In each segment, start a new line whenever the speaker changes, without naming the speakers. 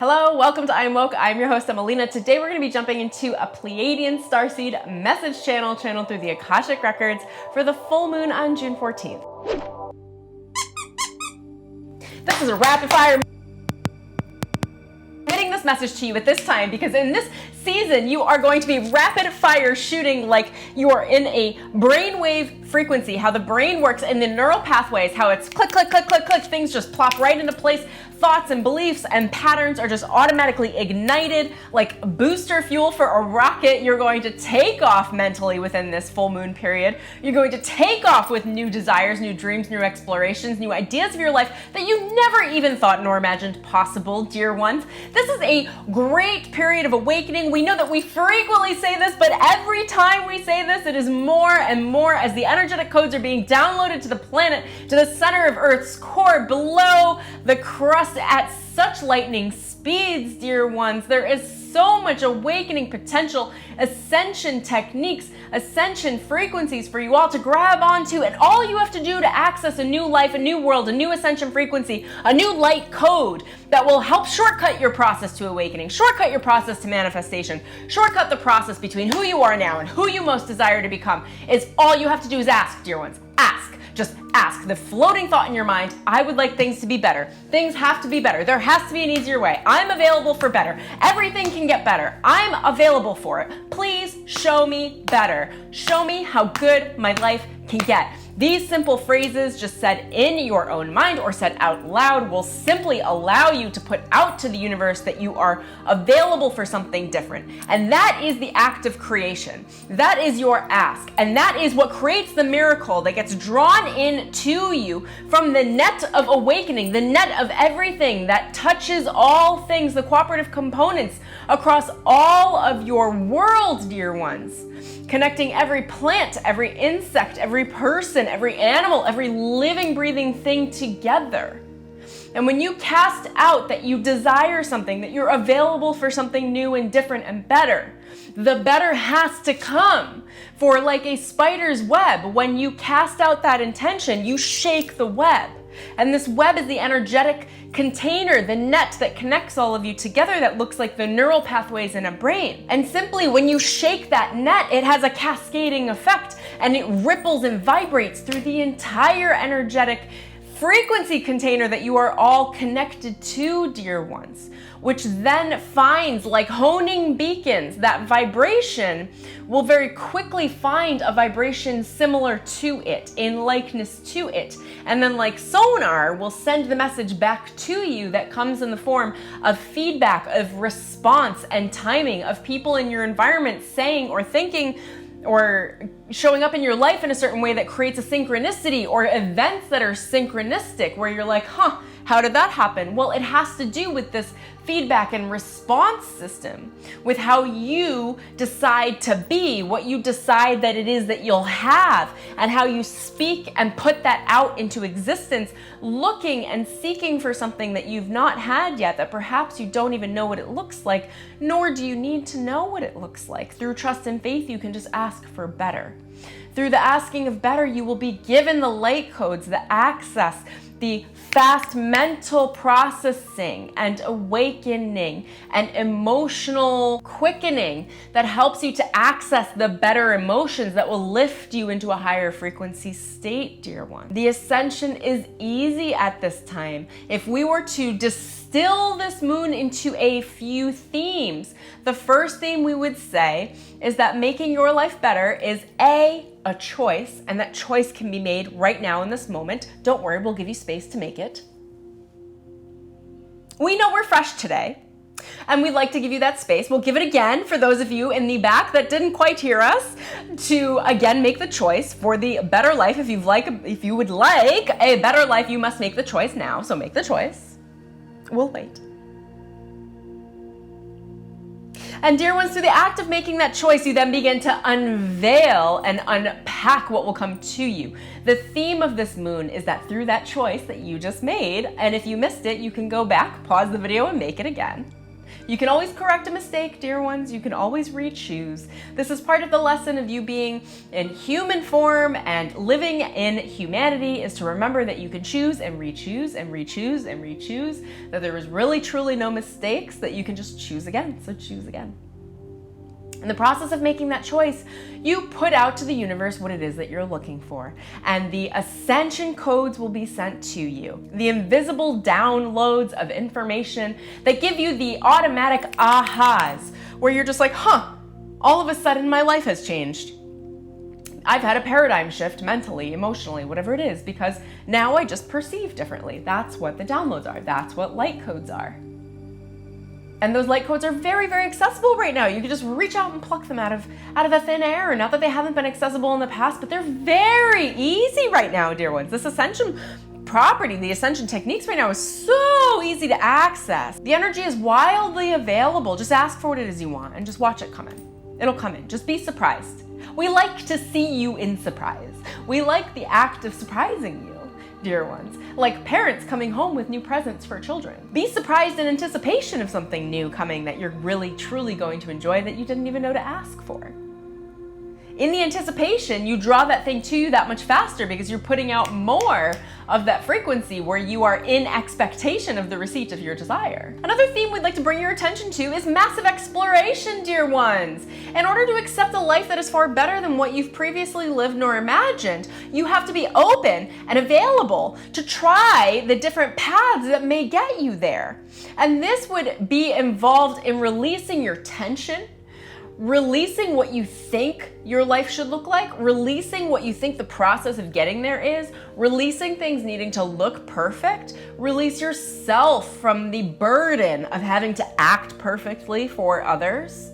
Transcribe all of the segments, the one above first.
Hello, welcome to IamWoke. I'm your host, Emelina. Today we're going to be jumping into a Pleiadian starseed message channeled through the Akashic Records for the full moon on June 14th. This is a rapid fire. Getting this message to you at this time because in this season you are going to be rapid fire shooting like you are in a brainwave frequency, how the brain works in the neural pathways, how it's click, click, click, click, click, things just plop right into place. Thoughts and beliefs and patterns are just automatically ignited like booster fuel for a rocket. You're going to take off mentally within this full moon period. You're going to take off with new desires, new dreams, new explorations, new ideas of your life that you never even thought nor imagined possible, dear ones. This is a great period of awakening. We know that we frequently say this, but every time we say this, it is more and more as the energetic codes are being downloaded to the planet, to the center of Earth's core, below the crust at such lightning speeds, dear ones. There is so much awakening potential, ascension techniques, ascension frequencies for you all to grab onto, and all you have to do to access a new life, a new world, a new ascension frequency, a new light code that will help shortcut your process to awakening, shortcut your process to manifestation, shortcut the process between who you are now and who you most desire to become, is all you have to do is ask, dear ones. Ask. Just ask. The floating thought in your mind, I would like things to be better. Things have to be better. There has to be an easier way. I'm available for better. Everything can get better. I'm available for it. Please show me better. Show me how good my life can get. These simple phrases just said in your own mind or said out loud will simply allow you to put out to the universe that you are available for something different. And that is the act of creation. That is your ask. And that is what creates the miracle that gets drawn in to you from the net of awakening, the net of everything that touches all things, the cooperative components across all of your world, dear ones. Connecting every plant, every insect, every person, every animal, every living, breathing thing together. And when you cast out that you desire something, that you're available for something new and different and better, the better has to come. For like a spider's web, when you cast out that intention, you shake the web. And this web is the energetic container, the net that connects all of you together that looks like the neural pathways in a brain. And simply when you shake that net, it has a cascading effect and it ripples and vibrates through the entire energetic frequency container that you are all connected to, dear ones, which then finds, like honing beacons, that vibration will very quickly find a vibration similar to it, in likeness to it. And then like sonar will send the message back to you that comes in the form of feedback, of response and timing of people in your environment saying or thinking or showing up in your life in a certain way that creates a synchronicity, or events that are synchronistic where you're like, how did that happen? Well, it has to do with this feedback and response system, with how you decide to be, what you decide that it is that you'll have, and how you speak and put that out into existence, looking and seeking for something that you've not had yet, that perhaps you don't even know what it looks like, nor do you need to know what it looks like. Through trust and faith, you can just ask for better. Through the asking of better, you will be given the light codes, the access, the fast mental processing and awakening and emotional quickening that helps you to access the better emotions that will lift you into a higher frequency state, dear one. The ascension is easy at this time. If we were to distill this moon into a few themes, the first theme we would say is that making your life better is a choice, and that choice can be made right now in this moment. Don't worry, we'll give you space to make it. We know we're fresh today, and we'd like to give you that space. We'll give it again for those of you in the back that didn't quite hear us, to again make the choice for the better life. If you would like a better life, you must make the choice now. So make the choice. We'll wait. And dear ones, through the act of making that choice, you then begin to unveil and unpack what will come to you. The theme of this moon is that through that choice that you just made, and if you missed it, you can go back, pause the video, and make it again. You can always correct a mistake, dear ones. You can always re-choose. This is part of the lesson of you being in human form and living in humanity, is to remember that you can choose and re-choose and re-choose and re-choose, that there is really truly no mistakes, that you can just choose again. So choose again. In the process of making that choice, you put out to the universe what it is that you're looking for, and the ascension codes will be sent to you. The invisible downloads of information that give you the automatic ahas, where you're just like, all of a sudden my life has changed. I've had a paradigm shift mentally, emotionally, whatever it is, because now I just perceive differently. That's what the downloads are. That's what light codes are. And those light codes are very, very accessible right now. You can just reach out and pluck them out of the thin air. Not that they haven't been accessible in the past, but they're very easy right now, dear ones. This ascension property, the ascension techniques right now is so easy to access. The energy is wildly available. Just ask for what it is you want and just watch it come in. It'll come in. Just be surprised. We like to see you in surprise. We like the act of surprising you, dear ones, like parents coming home with new presents for children. Be surprised in anticipation of something new coming that you're really truly going to enjoy that you didn't even know to ask for. In the anticipation, you draw that thing to you that much faster because you're putting out more of that frequency where you are in expectation of the receipt of your desire. Another theme we'd like to bring your attention to is massive exploration, dear ones. In order to accept a life that is far better than what you've previously lived nor imagined, you have to be open and available to try the different paths that may get you there. And this would be involved in releasing your tension, releasing what you think your life should look like, releasing what you think the process of getting there is, releasing things needing to look perfect, release yourself from the burden of having to act perfectly for others,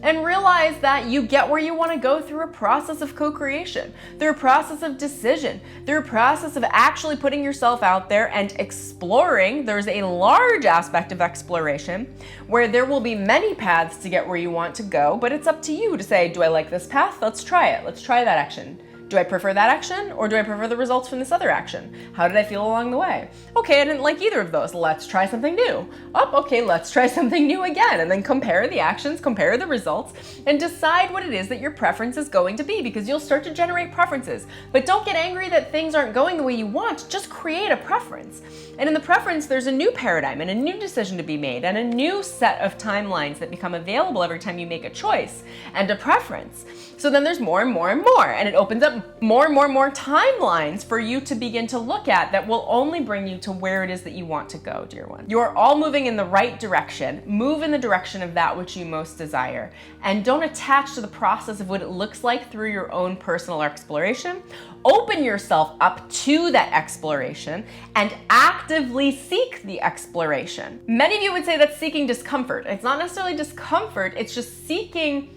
and realize that you get where you want to go through a process of co-creation, through a process of decision, through a process of actually putting yourself out there and exploring. There's a large aspect of exploration where there will be many paths to get where you want to go, but it's up to you to say, do I like this path? Let's try it. Let's try that action. Do I prefer that action, or do I prefer the results from this other action? How did I feel along the way? Okay, I didn't like either of those. Let's try something new. Okay, let's try something new again. And then compare the actions, compare the results, and decide what it is that your preference is going to be, because you'll start to generate preferences. But don't get angry that things aren't going the way you want. Just create a preference. And in the preference, there's a new paradigm and a new decision to be made and a new set of timelines that become available every time you make a choice and a preference. So then there's more and more and more, and it opens up more and more and more timelines for you to begin to look at that will only bring you to where it is that you want to go, dear one. You're all moving in the right direction. Move in the direction of that which you most desire, and don't attach to the process of what it looks like through your own personal exploration. Open yourself up to that exploration and actively seek the exploration. Many of you would say that's seeking discomfort. It's not necessarily discomfort, it's just seeking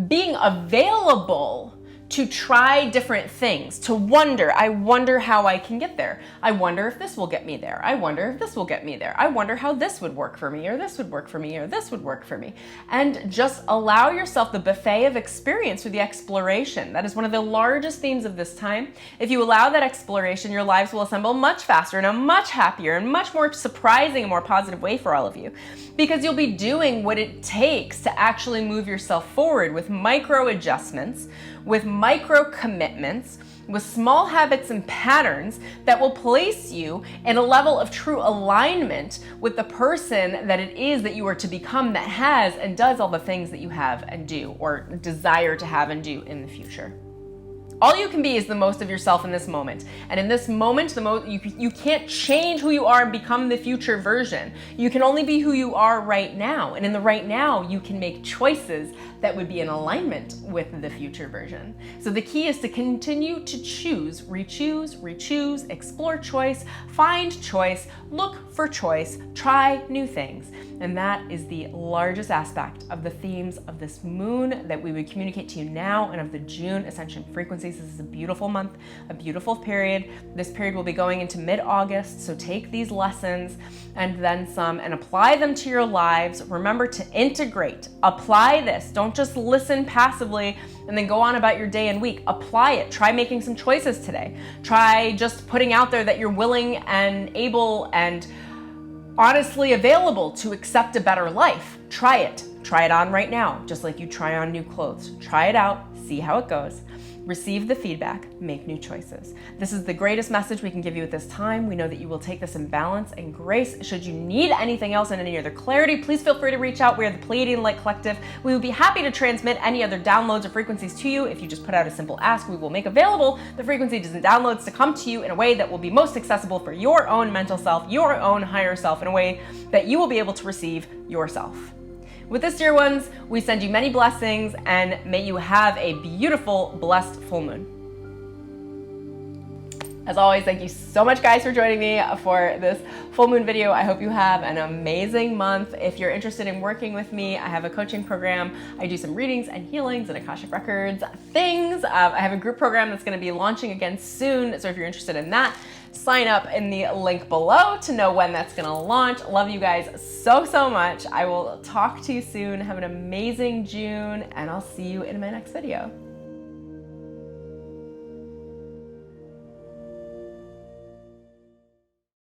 being available to try different things, to wonder, I wonder how I can get there. I wonder if this will get me there. I wonder if this will get me there. I wonder how this would work for me, or this would work for me, or this would work for me. And just allow yourself the buffet of experience through the exploration. That is one of the largest themes of this time. If you allow that exploration, your lives will assemble much faster in a much happier and much more surprising and more positive way for all of you, because you'll be doing what it takes to actually move yourself forward with micro adjustments, with micro commitments, with small habits and patterns that will place you in a level of true alignment with the person that it is that you are to become, that has and does all the things that you have and do, or desire to have and do in the future. All you can be is the most of yourself in this moment. And in this moment, you can't change who you are and become the future version. You can only be who you are right now. And in the right now, you can make choices that would be in alignment with the future version. So the key is to continue to choose, re-choose, explore choice, find choice, look for choice, try new things. And that is the largest aspect of the themes of this moon that we would communicate to you now, and of the June ascension frequencies. This is a beautiful month, a beautiful period. This period will be going into mid-August, so take these lessons and then some and apply them to your lives. Remember to integrate, apply this. Don't just listen passively and then go on about your day and week. Apply it. Try making some choices today. Try just putting out there that you're willing and able and honestly available to accept a better life, try it. Try it on right now, just like you try on new clothes. Try it out, see how it goes. Receive the feedback, make new choices. This is the greatest message we can give you at this time. We know that you will take this in balance and grace. Should you need anything else and any other clarity, please feel free to reach out. We are the Pleiadian Light Collective. We would be happy to transmit any other downloads or frequencies to you. If you just put out a simple ask, we will make available the frequencies and downloads to come to you in a way that will be most accessible for your own mental self, your own higher self, in a way that you will be able to receive yourself. With this, dear ones, we send you many blessings, and may you have a beautiful, blessed full moon. As always, thank you so much, guys, for joining me for this full moon video. I hope you have an amazing month. If you're interested in working with me, I have a coaching program. I do some readings and healings and Akashic Records things. I have a group program that's going to be launching again soon. So if you're interested in that, sign up in the link below to know when that's going to launch. Love you guys so, so much. I will talk to you soon. Have an amazing June, and I'll see you in my next video.